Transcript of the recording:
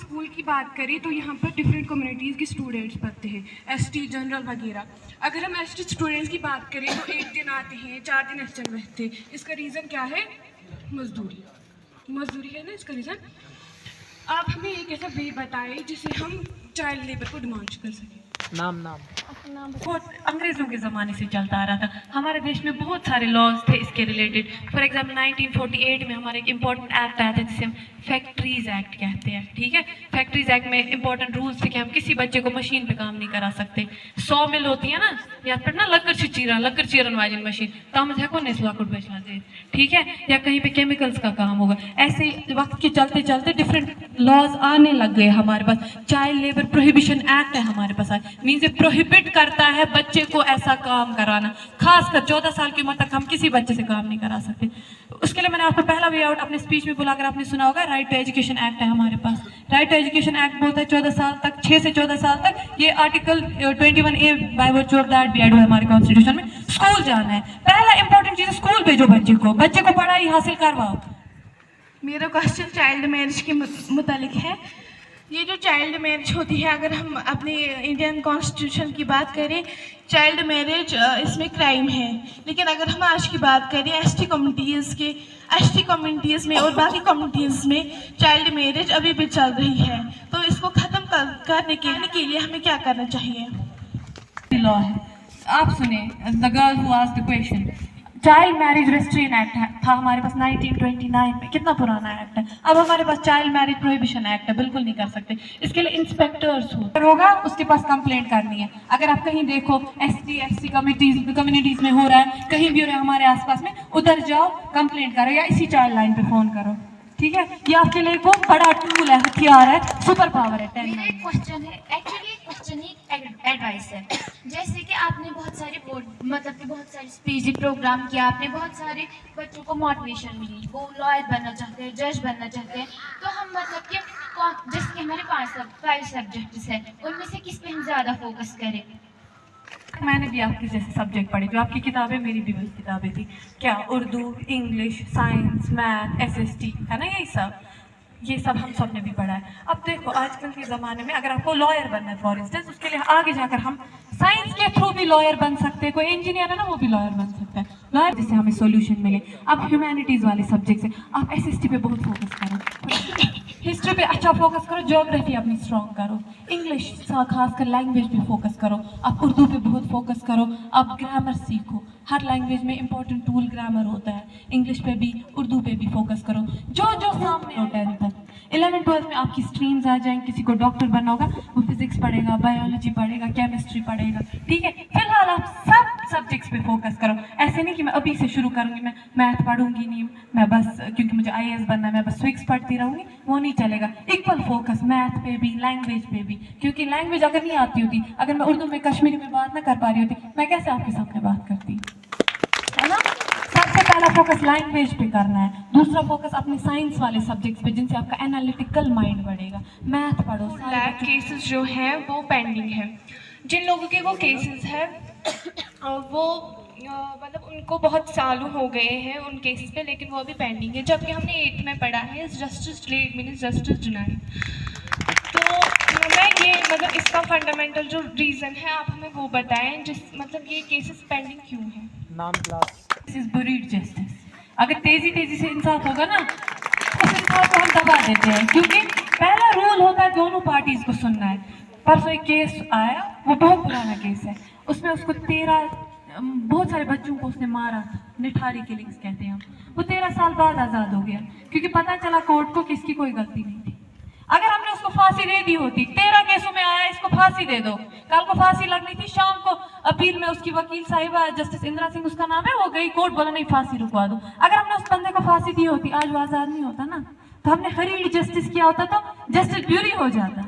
School کی بات کریں تو یہاں پر ڈفرینٹ کمیونٹیز کے اسٹوڈنٹس پڑھتے ہیں, ایس ٹی, جنرل وغیرہ. اگر ہم ایس ٹی اسٹوڈنٹس کی بات کریں تو 1 دن آتے ہیں, 4 دن ایبسینٹ رہتے ہیں. اس کا ریزن کیا ہے؟ مزدوری ہے نا اس کا ریزن. آپ ہمیں ایک ایسا وے بتائیں جس سے ہم چائلڈ لیبر کو ڈیمانڈ کر سکیں. نام بہت انگریزوں کے زمانے سے چلتا آ رہا تھا. ہمارے دیش میں بہت سارے لاز تھے اس کے ریلیٹڈ. فار ایگزامپل 1948 میں ہمارا ایک امپورٹنٹ ایکٹ آیا تھا جسے ہم فیکٹریز ایکٹ کہتے ہیں. ٹھیک ہے, فیکٹریز ایکٹ میں امپورٹنٹ رولس تھے کہ ہم کسی بچے کو مشین پہ کام نہیں کرا سکتے. 100 مل ہوتی ہے نا, یا پھر نا لکڑ چیرن والی مشین تامت ہے کون اس لاکڑ بیچنا دے. ٹھیک ہے, یا کہیں پہ کیمیکلز کا کام ہوگا. ایسے ہی وقت کے چلتے چلتے ڈفرینٹ لاز آنے لگ گئے ہمارے پاس. چائلڈ لیبر پروہیبیشن ایکٹ ہے ہمارے پاس, مینز یہ پروہیبٹ کرتا ہے بچے کو ایسا کام کرانا. خاص کر 14 سال کی عمر تک ہم کسی بچے سے کام نہیں کرا سکتے. اس کے لیے میں نے آپ کو پہلا وے آؤٹ اپنے اسپیچ میں بولا, اگر آپ نے سنا ہوگا, رائٹ ٹو ایجوکیشن ایکٹ ہے ہمارے پاس. رائٹ ٹو ایجوکیشن ایکٹ بولتا ہے 14 سال تک, 6 سے 14 سال تک, یہ article 21A by virtue of that بھی ایڈ ہوا ہے ہمارے کانسٹیٹیوشن میں, اسکول جانا ہے. پہلا امپورٹنٹ چیز اسکول بھیجو بچے کو پڑھائی حاصل کرواؤ. میرا کوشچن چائلڈ میرج کے متعلق ہے. یہ جو چائلڈ میرج ہوتی ہے, اگر ہم اپنے انڈین کانسٹیٹیوشن کی بات کریں, چائلڈ میرج اس میں کرائم ہے. لیکن اگر ہم آج کی بات کریں ایس ٹی کمیونٹیز میں اور باقی کمیونٹیز میں چائلڈ میرج ابھی بھی چل رہی ہے. تو اس کو ختم کرنے کے لیے ہمیں کیا کرنا چاہیے؟ لا ہے, آپ سنیں, the girl who asked the question. Child marriage restrain act تھا ہمارے پاس 1929 میں, کتنا پرانا ایکٹ ہے. اب ہمارے پاس چائلڈ میرج پروہیبیشن ایکٹ ہے, بالکل نہیں کر سکتے. اس کے لیے انسپیکٹرز ہوگا, اس کے پاس کمپلینٹ کرنی ہے. اگر آپ کہیں دیکھو S T F C communities میں ہو رہا ہے, کہیں بھی ہو رہا ہے ہمارے آس پاس میں, ادھر جاؤ, کمپلینٹ کرو, یا اسی چائلڈ لائن پہ فون کرو. ٹھیک ہے, یہ آپ کے لیے ایک بہت بڑا ٹول ہے, ہتھیار ہے, سپر پاور ہے. میرا ایک کوشچن ہے, ایکچولی ایک کوشچن ہی ایڈوائس ہے. جیسے کہ آپ نے بہت سارے مطلب کہ بہت سارے اسپیچ پروگرام کیا, آپ نے بہت سارے بچوں کو موٹیویشن ملی, وہ لائر بننا چاہتے ہیں, جج بننا چاہتے ہیں. تو ہم مطلب کہ جیسے کہ ہمارے 5 سبجیکٹس ہیں, ان میں سے کس پہ ہم زیادہ فوکس کریں؟ میں نے بھی آپ کے جیسے سبجیکٹ پڑھے, جو آپ کی کتابیں میری بھی وہی کتابیں تھیں. کیا Urdu, English, science, math, SST ہے نا, یہ سب ہم سب نے بھی پڑھا ہے. اب دیکھو آج کل کے زمانے میں اگر آپ کو لائر بننا ہے فار انسٹنس, اس کے لیے آگے جا کر ہم سائنس کے تھرو بھی لائر بن سکتے ہیں. کوئی انجینئر ہے نا, وہ بھی لائر بن سکتا ہے, لائر جس سے ہمیں سولوشن ملے. اب ہیومینٹیز والے سبجیکٹ سے آپ SST پہ بہت فوکس کرو, ہسٹری پہ اچھا فوکس کرو, جیوگرافی اپنی اسٹرانگ کرو, انگلش خاص کر لینگویج پہ فوکس کرو, آپ اردو پہ بہت فوکس کرو, آپ گرامر سیکھو. ہر لینگویج میں امپورٹنٹ ٹول گرامر ہوتا ہے. انگلش پہ بھی, اردو پہ بھی فوکس کرو, جو سامنے ہو 10th تک. 11th 12th میں آپ کی اسٹریمز آ جائیں, کسی کو ڈاکٹر بننا ہوگا, وہ فزکس پڑھے گا, بایولوجی پڑھے گا, کیمسٹری پڑھے گا. ٹھیک ہے, فی الحال آپ سب سبجیکٹس پہ فوکس کرو. ایسے نہیں کہ میں ابھی سے شروع کروں گی, میں میتھ پڑھوں گی نہیں, میں بس کیونکہ مجھے IAS بننا ہے میں بس فزکس پڑھتی رہوں گی, وہ نہیں چلے گا. ایکول فوکس میتھ پہ بھی, لینگویج پہ بھی, کیونکہ لینگویج اگر نہیں آتی ہوتی, اگر میں اردو میں کشمیری میں بات نہ کر پا رہی ہوتی, میں کیسے آپ کے سامنے بات کرتی, ہے نا. سب سے پہلا فوکس لینگویج پہ کرنا ہے, دوسرا فوکس اپنے سائنس والے سبجیکٹس پہ, جن سے آپ کا انالیٹیکل مائنڈ بڑھے گا. میتھ پڑھو. لیب کیسز جو ہیں وہ پینڈنگ ہیں. جن لوگوں کے وہ کیسز ہیں وہ مطلب ان کو بہت سالوں ہو گئے ہیں ان کیسز پہ, لیکن وہ ابھی پینڈنگ ہے. جبکہ ہم نے 8th میں پڑھا ہے justice delayed means justice denied. تو میں یہ مطلب اس کا فنڈامنٹل جو ریزن ہے آپ ہمیں وہ بتائیں, جس مطلب یہ کیسز پینڈنگ کیوں ہیں. This is buried justice. اگر تیزی سے انصاف ہوگا نا, اس انصاف کو ہم دبا دیتے ہیں, کیونکہ پہلا رول ہوتا ہے دونوں پارٹیز کو سننا ہے. پرسوں ایک کیس آیا, وہ بہت پرانا کیس ہے, اس میں اس کو بہت سارے بچوں کو اس نے مارا تھا, نٹھاری کلنگز کہتے ہیں ہم. وہ 13 سال بعد آزاد ہو گیا, کیونکہ پتہ چلا کورٹ کو کہ اس کی کوئی غلطی نہیں تھی. اگر ہم نے اس کو پھانسی دے دی ہوتی, 13 کیسوں میں آیا, اس کو پھانسی دے دو, کل کو پھانسی لگنی تھی, شام کو اپیل میں اس کی وکیل صاحبہ جسٹس اندرا سنگھ اس کا نام ہے, وہ گئی کورٹ, بولا نہیں پھانسی رکوا دو. اگر ہم نے اس بندے کو پھانسی دی ہوتی, آج وہ آزاد نہیں ہوتا نا, تو ہم نے خریڈ جسٹس کیا ہوتا تو جسٹس بیوری ہو جاتا.